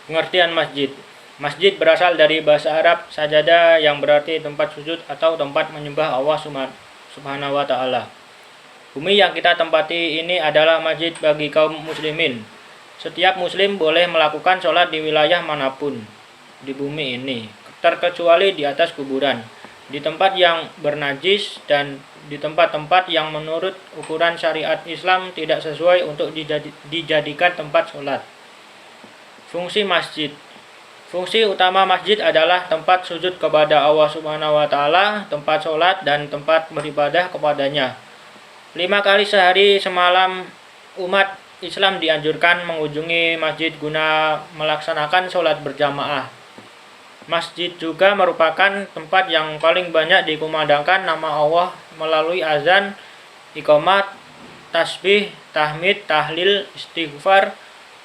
Pengertian masjid. Masjid berasal dari bahasa Arab sajadah yang berarti tempat sujud atau tempat menyembah Allah Subhanahu wa taala. Bumi yang kita tempati ini adalah masjid bagi kaum muslimin. Setiap muslim boleh melakukan sholat di wilayah manapun di bumi ini, terkecuali di atas kuburan, di tempat yang bernajis, dan di tempat-tempat yang menurut ukuran syariat Islam tidak sesuai untuk dijadikan tempat sholat. Fungsi masjid. Fungsi utama masjid adalah tempat sujud kepada Allah Subhanahu wa taala, tempat sholat, dan tempat beribadah kepadanya. 5 kali sehari semalam umat Islam dianjurkan mengunjungi masjid guna melaksanakan sholat berjamaah. Masjid juga merupakan tempat yang paling banyak dikumandangkan nama Allah melalui azan, iqamat, tasbih, tahmid, tahlil, istighfar,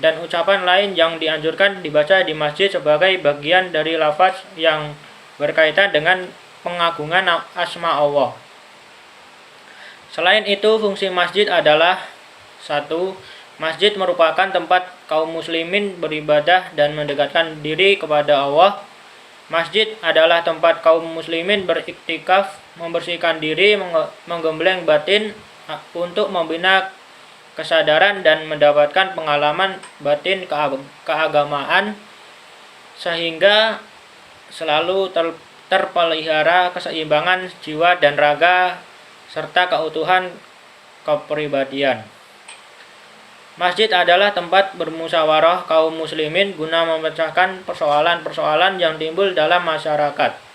dan ucapan lain yang dianjurkan dibaca di masjid sebagai bagian dari lafaz yang berkaitan dengan pengagungan asma Allah. Selain itu, fungsi masjid adalah 1. Masjid merupakan tempat kaum muslimin beribadah dan mendekatkan diri kepada Allah. Masjid adalah tempat kaum muslimin beriktikaf, membersihkan diri, menggembleng batin untuk membina kesadaran dan mendapatkan pengalaman batin keagamaan sehingga selalu terpelihara keseimbangan jiwa dan raga serta keutuhan kepribadian. Masjid adalah tempat bermusyawarah kaum muslimin guna memecahkan persoalan-persoalan yang timbul dalam masyarakat.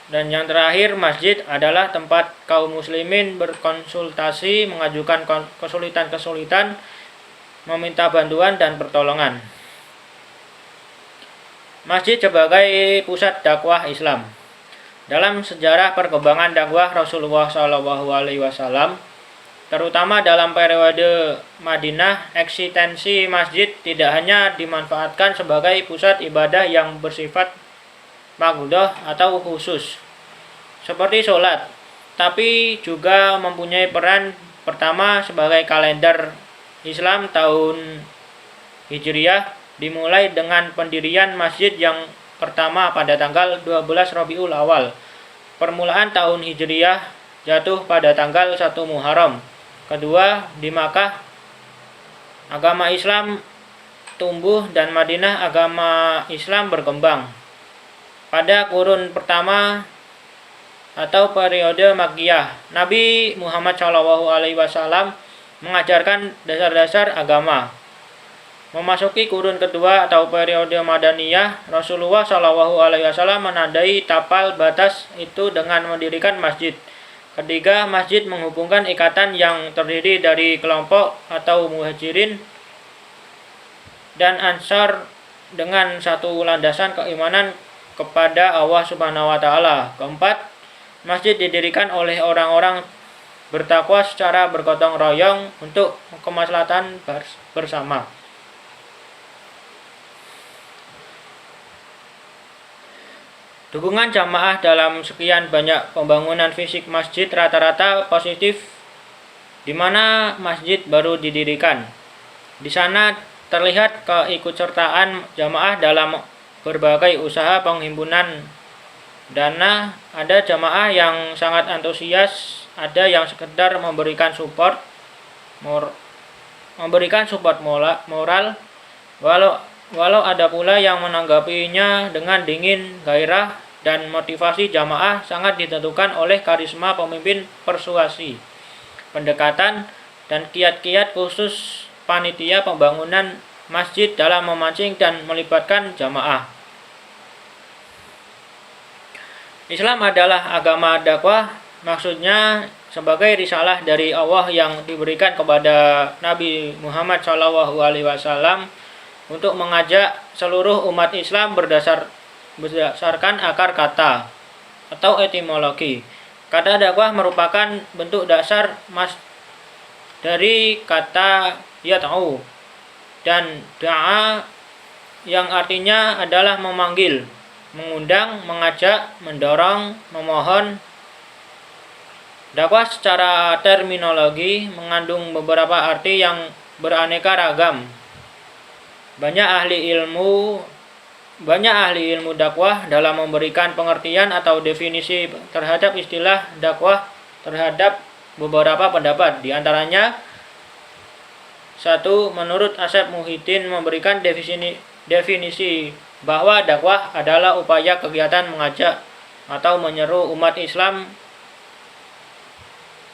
Dan yang terakhir, masjid adalah tempat kaum muslimin berkonsultasi, mengajukan kesulitan-kesulitan, meminta bantuan dan pertolongan. Masjid sebagai pusat dakwah Islam. Dalam sejarah perkembangan dakwah Rasulullah SAW, terutama dalam periode Madinah, eksistensi masjid tidak hanya dimanfaatkan sebagai pusat ibadah yang bersifat maqdoh atau khusus seperti sholat, tapi juga mempunyai peran pertama sebagai kalender Islam tahun Hijriah, dimulai dengan pendirian masjid yang pertama pada tanggal 12 Rabiul Awal. Permulaan tahun Hijriah jatuh pada tanggal 1 Muharram. Kedua, di Makkah agama Islam tumbuh dan Madinah agama Islam berkembang. Pada kurun pertama atau periode Makkiyah, Nabi Muhammad SAW mengajarkan dasar-dasar agama. Memasuki kurun kedua atau periode Madaniyah, Rasulullah SAW menandai tapal batas itu dengan mendirikan masjid. Ketiga, masjid menghubungkan ikatan yang terdiri dari kelompok atau muhajirin dan ansar dengan satu landasan keimanan kepada Allah Subhanahu wa taala. Keempat, masjid didirikan oleh orang-orang bertakwa secara bergotong royong untuk kemaslahatan bersama. Dukungan jamaah dalam sekian banyak pembangunan fisik masjid rata-rata positif di mana masjid baru didirikan. Di sana terlihat keikutsertaan jamaah dalam berbagai usaha penghimpunan dana. Ada jamaah yang sangat antusias, ada yang sekedar memberikan support moral, walau ada pula yang menanggapinya dengan dingin. Gairah dan motivasi jamaah sangat ditentukan oleh karisma pemimpin, persuasi, pendekatan, dan kiat-kiat khusus panitia pembangunan masjid dalam memancing dan melibatkan jamaah. Islam adalah agama dakwah, maksudnya sebagai risalah dari Allah yang diberikan kepada Nabi Muhammad SAW untuk mengajak seluruh umat Islam berdasarkan akar kata atau etimologi. Kata dakwah merupakan bentuk dasar dari kata yad'u dan da'a yang artinya adalah memanggil, mengundang, mengajak, mendorong, memohon. Dakwah secara terminologi mengandung beberapa arti yang beraneka ragam. Banyak ahli ilmu dakwah dalam memberikan pengertian atau definisi terhadap istilah dakwah terhadap beberapa pendapat. Di antaranya, satu, menurut Asep Muhyiddin memberikan definisi bahwa dakwah adalah upaya kegiatan mengajak atau menyeru umat Islam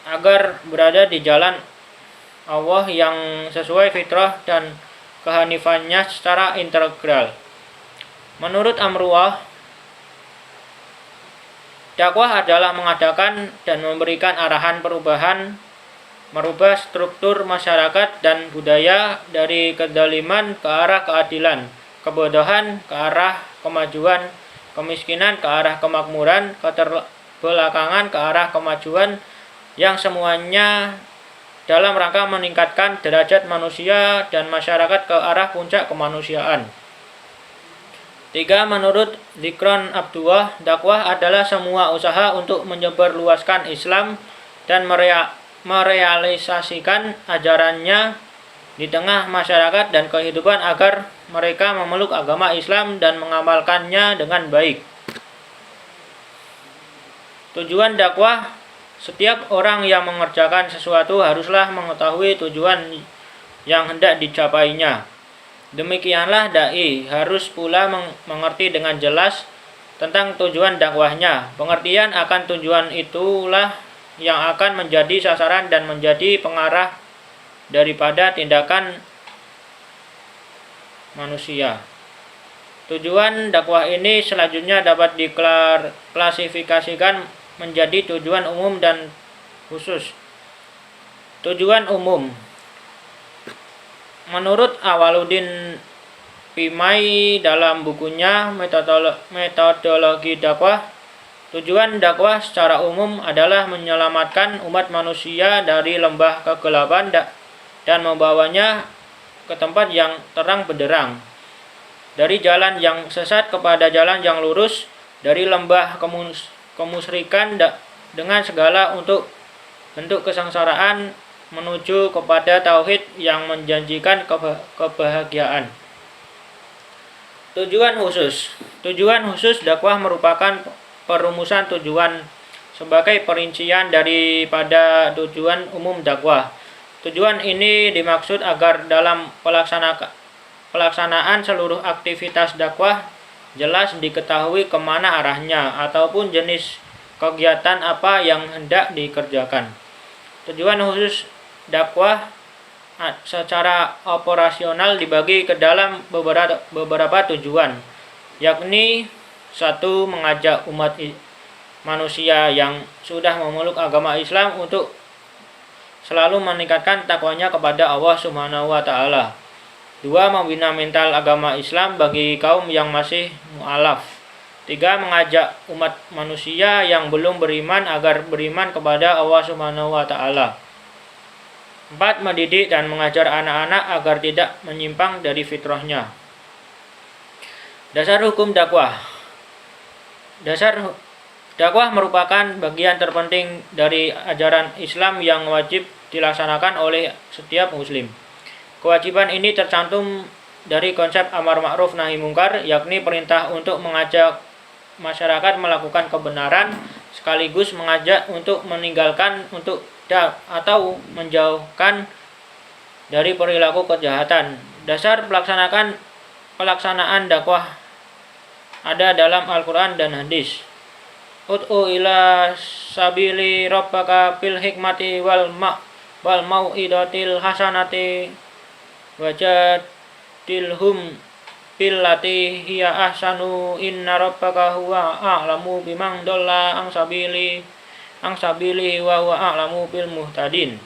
agar berada di jalan Allah yang sesuai fitrah dan kehanifannya secara integral. Menurut Amruwah, dakwah adalah mengadakan dan memberikan arahan merubah struktur masyarakat dan budaya dari kezaliman ke arah keadilan, kebodohan ke arah kemajuan, kemiskinan ke arah kemakmuran, keterbelakangan ke arah kemajuan, yang semuanya dalam rangka meningkatkan derajat manusia dan masyarakat ke arah puncak kemanusiaan. 3. Menurut Zikron Abdullah, dakwah adalah semua usaha untuk menyebarluaskan Islam dan merealisasikan ajarannya di tengah masyarakat dan kehidupan agar mereka memeluk agama Islam dan mengamalkannya dengan baik. Tujuan dakwah: setiap orang yang mengerjakan sesuatu haruslah mengetahui tujuan yang hendak dicapainya. Demikianlah dai harus pula mengerti dengan jelas tentang tujuan dakwahnya. Pengertian akan tujuan itulah yang akan menjadi sasaran dan menjadi pengarah daripada tindakan manusia. Tujuan dakwah ini selanjutnya dapat diklasifikasikan menjadi tujuan umum dan khusus. Tujuan umum: menurut Awaluddin Pimai dalam bukunya Metodologi Dakwah, tujuan dakwah secara umum adalah menyelamatkan umat manusia dari lembah kegelapan dan membawanya ke tempat yang terang benderang, dari jalan yang sesat kepada jalan yang lurus, dari lembah kemusyrikan dengan segala bentuk kesengsaraan menuju kepada tauhid yang menjanjikan kebahagiaan. Tujuan khusus dakwah merupakan perumusan tujuan sebagai perincian daripada tujuan umum dakwah. Tujuan ini dimaksud agar dalam pelaksanaan seluruh aktivitas dakwah jelas diketahui kemana arahnya ataupun jenis kegiatan apa yang hendak dikerjakan. Tujuan khusus dakwah secara operasional dibagi ke dalam beberapa tujuan, yakni 1. Mengajak umat manusia yang sudah memeluk agama Islam untuk selalu meningkatkan takwanya kepada Allah Subhanahu wa Ta'ala. 2. Membina mental agama Islam bagi kaum yang masih mu'alaf. 3. Mengajak umat manusia yang belum beriman agar beriman kepada Allah Subhanahu wa Ta'ala. 4. Mendidik dan mengajar anak-anak agar tidak menyimpang dari fitrahnya. Dasar hukum dakwah. Dasar dakwah merupakan bagian terpenting dari ajaran Islam yang wajib dilaksanakan oleh setiap muslim. Kewajiban ini tercantum dari konsep amar ma'ruf nahi mungkar, yakni perintah untuk mengajak masyarakat melakukan kebenaran sekaligus mengajak untuk meninggalkan atau menjauhkan dari perilaku kejahatan. Dasar pelaksanaan dakwah ada dalam Al-Quran dan hadis. Ud'u ila sabili rabbaka bil hikmati wal mau'idatil hasanati wajadilhum billati hiya ahsanu inna rabbaka huwa a'lamu biman dhalla an sabili wa huwa a'lamu bil muhtadin.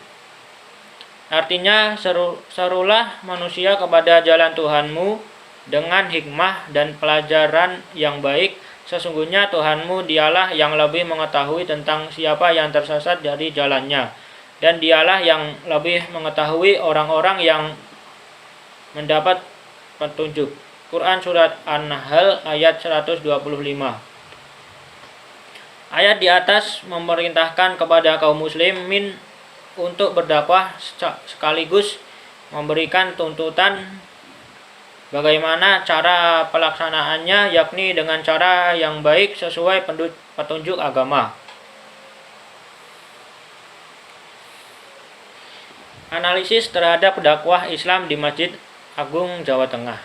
Artinya, serulah manusia kepada jalan Tuhanmu dengan hikmah dan pelajaran yang baik. Sesungguhnya Tuhanmu dialah yang lebih mengetahui tentang siapa yang tersesat dari jalannya, dan dialah yang lebih mengetahui orang-orang yang mendapat petunjuk. Quran Surat An-Nahl ayat 125. Ayat di atas memerintahkan kepada kaum muslimin untuk berdakwah sekaligus memberikan tuntutan Bagaimana cara pelaksanaannya, yakni dengan cara yang baik sesuai petunjuk agama. Analisis terhadap dakwah Islam di Masjid Agung Jawa Tengah.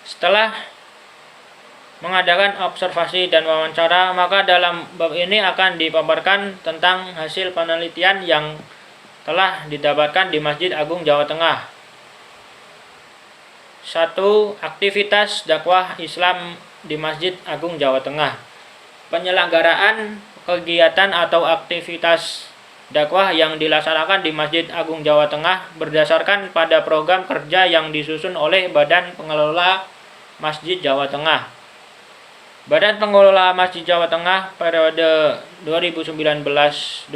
Setelah mengadakan observasi dan wawancara, maka dalam bab ini akan dipaparkan tentang hasil penelitian yang telah didapatkan di Masjid Agung Jawa Tengah. 1. Aktivitas dakwah Islam di Masjid Agung Jawa Tengah. Penyelenggaraan kegiatan atau aktivitas dakwah yang dilaksanakan di Masjid Agung Jawa Tengah berdasarkan pada program kerja yang disusun oleh Badan Pengelola Masjid Jawa Tengah. Badan Pengelola Masjid Jawa Tengah periode 2019-2013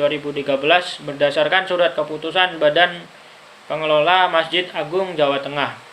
berdasarkan surat keputusan Badan Pengelola Masjid Agung Jawa Tengah.